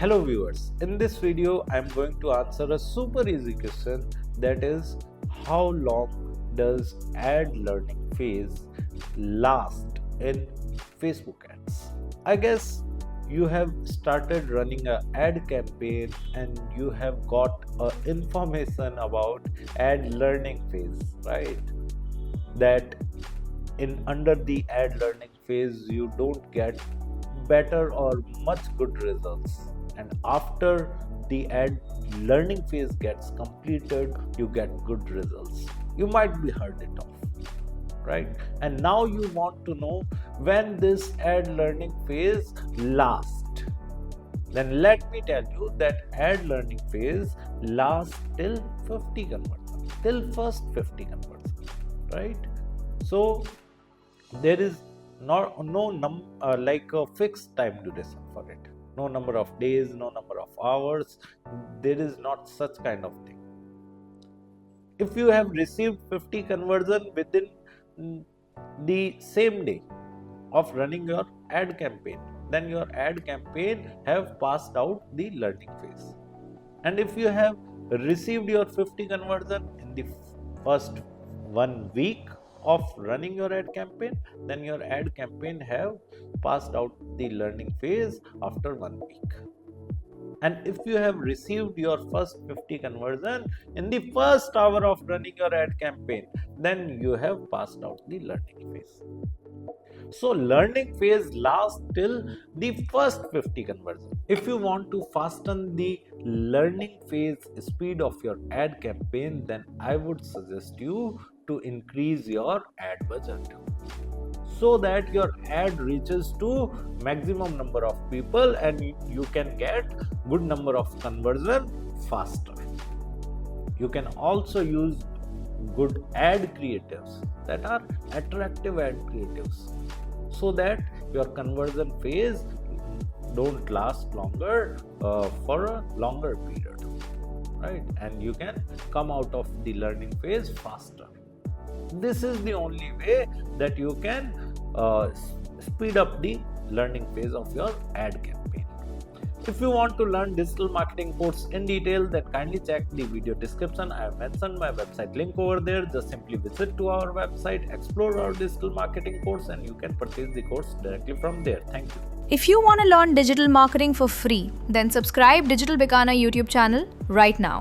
Hello viewers, in this video I am going to answer a super easy question, that is, how long does ad learning phase last in Facebook ads? I guess you have started running an ad campaign and you have got information about ad learning phase, right? That in under the ad learning phase you don't get better or much good results, and after the ad learning phase gets completed you get good results. You might be heard it of, right? And now you want to know when this ad learning phase lasts. Then let me tell you that ad learning phase lasts till 50 conversions, till first 50 conversions, right? So there is like a fixed time duration for it, no number of days, no number of hours. There is not such kind of thing. If you have received 50 conversion within the same day of running your ad campaign, then your ad campaign have passed out the learning phase. And if you have received your 50 conversion in the first 1 week of running your ad campaign, then your ad campaign have passed out the learning phase after 1 week. And if you have received your first 50 conversion in the first hour of running your ad campaign, then you have passed out the learning phase. So learning phase lasts till the first 50 conversion. If you want to fasten the learning phase speed of your ad campaign, then I would suggest you to increase your ad budget so that your ad reaches to maximum number of people and you can get good number of conversion faster. You can also use good ad creatives, that are attractive ad creatives, so that your conversion phase don't last longer for a longer period, right? And you can come out of the learning phase faster. This is the only way that you can speed up the learning phase of your ad campaign. If you want to learn digital marketing course in detail, then kindly check the video description. I have mentioned my website link over there. Just simply visit to our website, explore our digital marketing course, and you can purchase the course directly from there. Thank you. If you want to learn digital marketing for free, then subscribe Digital Bikana YouTube channel right now.